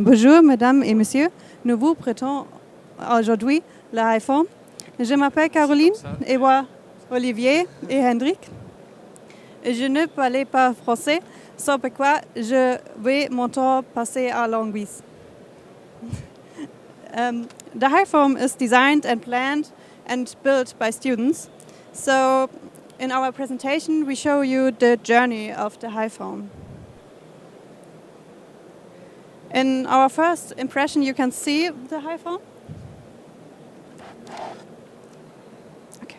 Bonjour, mesdames et messieurs. Nous vous prêtons aujourd'hui la Hive Home. Je m'appelle Caroline et moi, Olivier et Hendrik. Je ne parlais pas français, sans pourquoi je vais mon temps passer à l'anglais. The Hive Home is designed and planned and built by students. So in our presentation, we show you the journey of the Hive Home. In our first impression, you can see the Hive Home. Okay.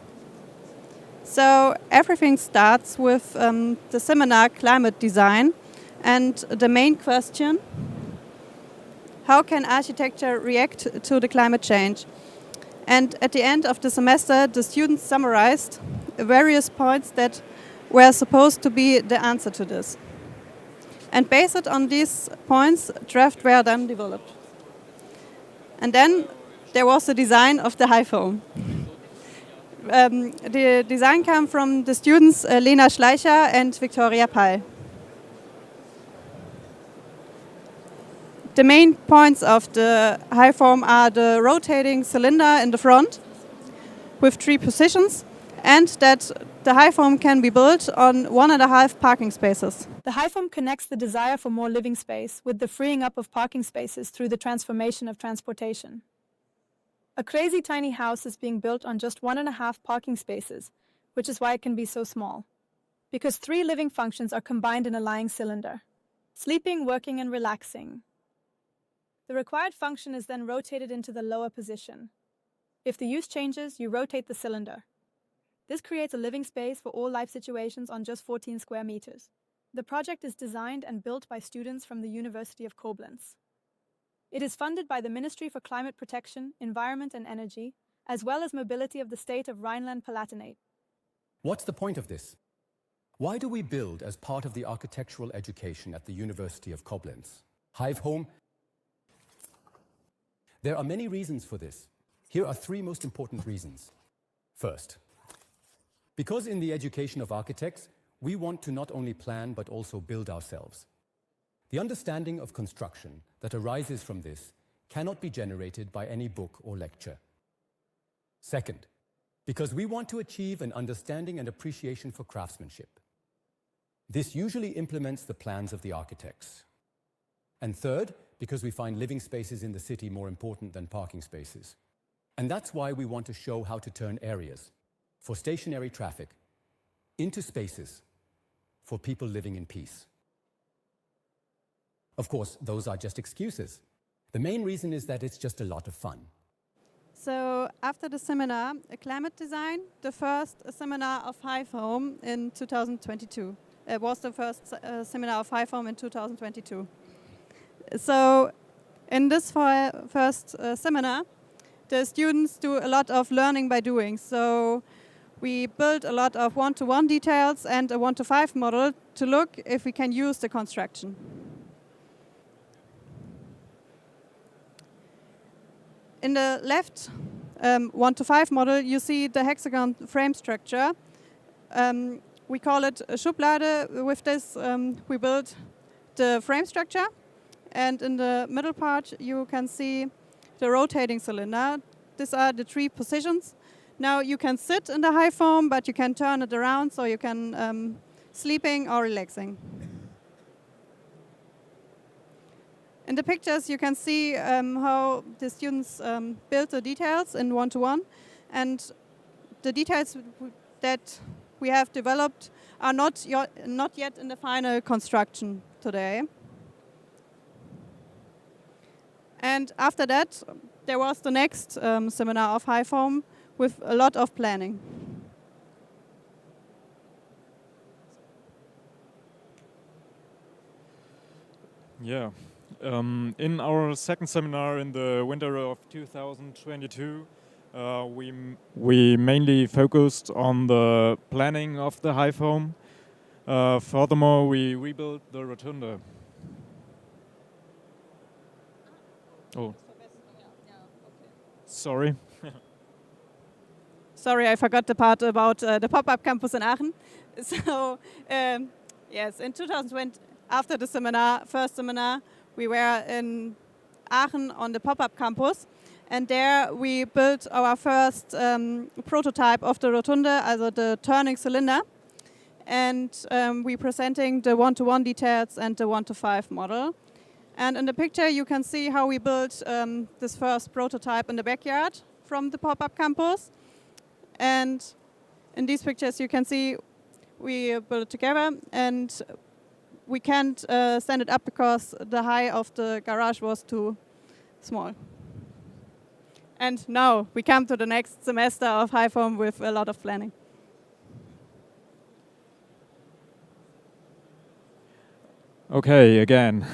So everything starts with the seminar Climate Design and the main question: how can architecture react to the climate change? And at the end of the semester, the students summarized various points that were supposed to be the answer to this. And based on these points, drafts were then developed. And then there was the design of the Hive Home. The design came from the students Lena Schleicher and Victoria Pai. The main points of the Hive Home are the rotating cylinder in the front with 3 positions, and that the Hive Home can be built on 1.5 parking spaces. The Hive Home connects the desire for more living space with the freeing up of parking spaces through the transformation of transportation. A crazy tiny house is being built on just 1.5 parking spaces, which is why it can be so small. Because 3 living functions are combined in a lying cylinder: sleeping, working, and relaxing. The required function is then rotated into the lower position. If the use changes, you rotate the cylinder. This creates a living space for all life situations on just 14 square meters. The project is designed and built by students from the University of Coblence. It is funded by the Ministry for Climate Protection, Environment and Energy, as well as mobility of the state of Rhineland-Palatinate. What's the point of this? Why do we build as part of the architectural education at the University of Coblence? Hive Home? There are many reasons for this. Here are 3 most important reasons. First, because in the education of architects, we want to not only plan but also build ourselves. The understanding of construction that arises from this cannot be generated by any book or lecture. Second, because we want to achieve an understanding and appreciation for craftsmanship. This usually implements the plans of the architects. And third, because we find living spaces in the city more important than parking spaces. And that's why we want to show how to turn areas for stationary traffic into spaces for people living in peace. Of course, those are just excuses. The main reason is that it's just a lot of fun. So after the seminar, Climate Design, the first seminar of Hive Home in 2022. It was the first seminar of Hive Home in 2022. So in this first seminar, the students do a lot of learning by doing. So we built a lot of 1-to-1 details and a 1-to-5 model to look if we can use the construction. In the left 1-to-5 model, you see the hexagon frame structure. We call it a Schublade. With this, we built the frame structure. And in the middle part, you can see the rotating cylinder. These are the 3 positions. Now you can sit in the Hive Home, but you can turn it around so you can sleeping or relaxing. In the pictures, you can see how the students built the details in 1-to-1, and the details that we have developed are not yet in the final construction today. And after that, there was the next seminar of Hive Home with a lot of planning. Yeah. In our second seminar in the winter of 2022, we mainly focused on the planning of the Hive Home. Furthermore, we rebuilt the rotunda. Oh. Sorry. Sorry, I forgot the part about the pop-up campus in Aachen. So, yes, in 2020, after the first seminar, we were in Aachen on the pop-up campus. And there we built our first prototype of the rotunda, also the turning cylinder. And we're presenting the 1-to-1 details and the 1-to-5 model. And in the picture you can see how we built this first prototype in the backyard from the pop-up campus. And in these pictures you can see we built it together, and we can't stand it up because the height of the garage was too small. And now we come to the next semester of Hive Home with a lot of planning. Okay, again.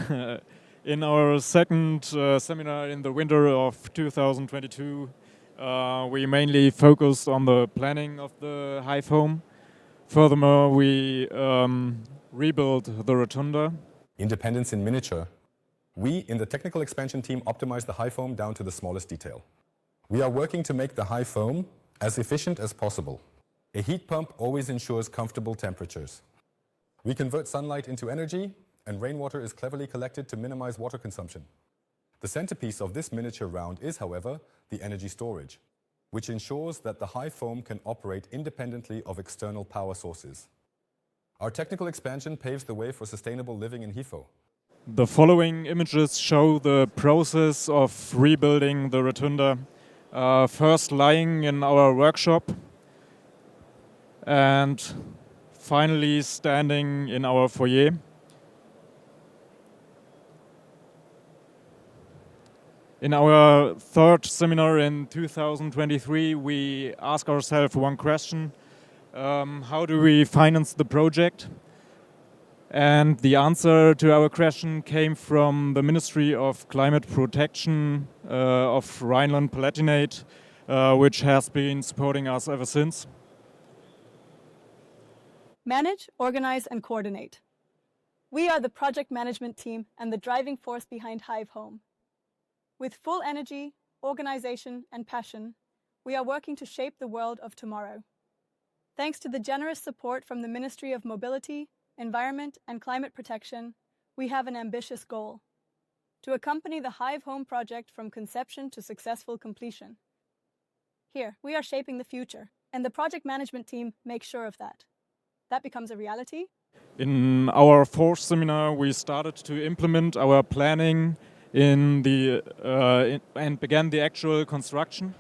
In our second seminar in the winter of 2022, we mainly focused on the planning of the Hive Home. Furthermore, we rebuilt the rotunda. Independence in miniature. We, in the technical expansion team, optimize the Hive Home down to the smallest detail. We are working to make the Hive Home as efficient as possible. A heat pump always ensures comfortable temperatures. We convert sunlight into energy, and rainwater is cleverly collected to minimize water consumption. The centerpiece of this miniature round is, however, the energy storage, which ensures that the Hive Home can operate independently of external power sources. Our technical expansion paves the way for sustainable living in HIFO. The following images show the process of rebuilding the rotunda, first lying in our workshop and finally standing in our foyer. In our third seminar in 2023, we ask ourselves one question: how do we finance the project? And the answer to our question came from the Ministry of Climate Protection of Rhineland-Palatinate, which has been supporting us ever since. Manage, organize, and coordinate. We are the project management team and the driving force behind Hive Home. With full energy, organization, and passion, we are working to shape the world of tomorrow. Thanks to the generous support from the Ministry of Mobility, Environment, and Climate Protection, we have an ambitious goal: to accompany the Hive Home project from conception to successful completion. Here, we are shaping the future, and the project management team makes sure of that. That becomes a reality. In our fourth seminar, we started to implement our planning and began the actual construction.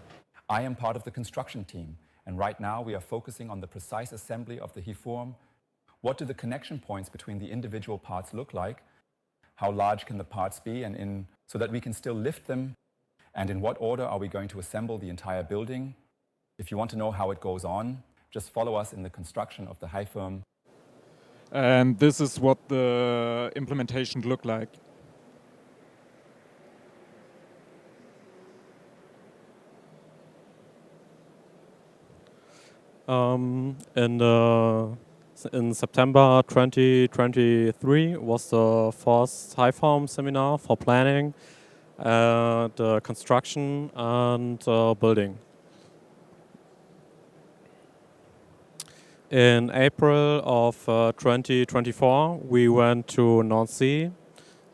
I am part of the construction team, and right now we are focusing on the precise assembly of the Hive Home. What do the connection points between the individual parts look like? How large can the parts be, so that we can still lift them? And in what order are we going to assemble the entire building? If you want to know how it goes on, just follow us in the construction of the Hive Home. And this is what the implementation looked like. In September 2023 was the first Hive Home seminar for planning, the construction and building. In April of 2024, we went to Nancy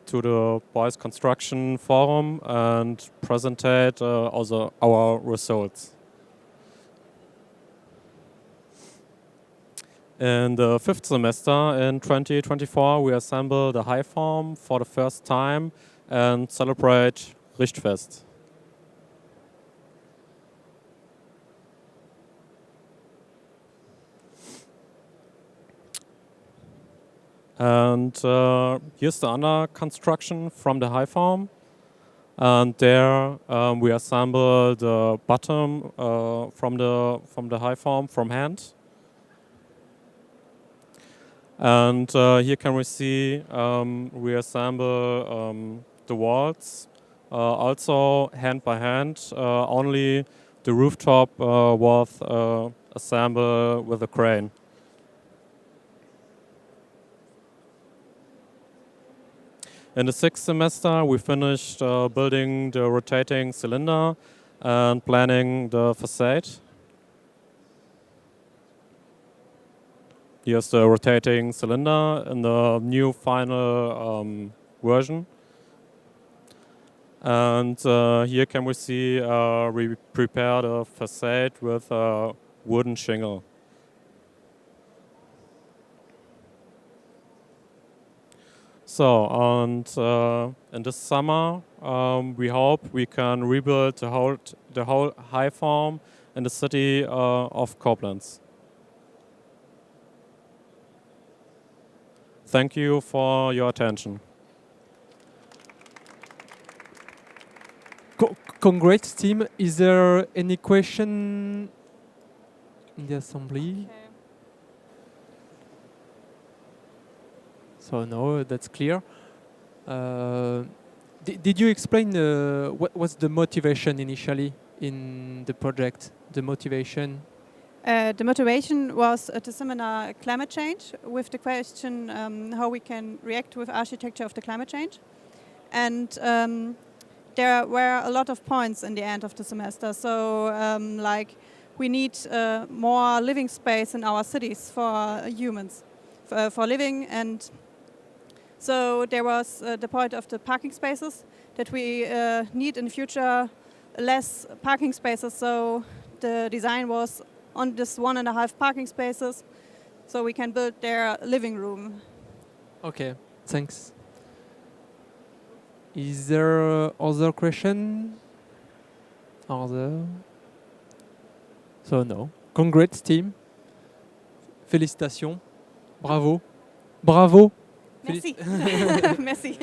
to the Bois Construction Forum and presented also our results. In the fifth semester in 2024, we assembled a Hive Home for the first time and celebrate Richtfest. And here's the under construction from the Hive Home. And there we assembled the bottom from the Hive Home from hand. And here can we see we assemble the walls, also hand by hand. Only the rooftop was assembled with a crane. In the sixth semester, we finished building the rotating cylinder and planning the facade. Here's the rotating cylinder in the new final version. And here can we see we prepared a facade with a wooden shingle. So, and in this summer, we hope we can rebuild the whole Hive Home in the city of Coblence. Thank you for your attention. Congrats, team. Is there any question in the assembly? Okay. So no, that's clear. Did you explain what was the motivation initially in the project? The motivation? The motivation was at the seminar climate change, with the question how we can react with architecture of the climate change. And there were a lot of points in the end of the semester. So like we need more living space in our cities for humans, for living. And so there was the point of the parking spaces, that we need in the future less parking spaces. So the design was on this 1.5 parking spaces, so we can build their living room. Okay, thanks. Is there other question? Other? So no. Congrats, team. Félicitations. Bravo. Bravo. Merci. Merci.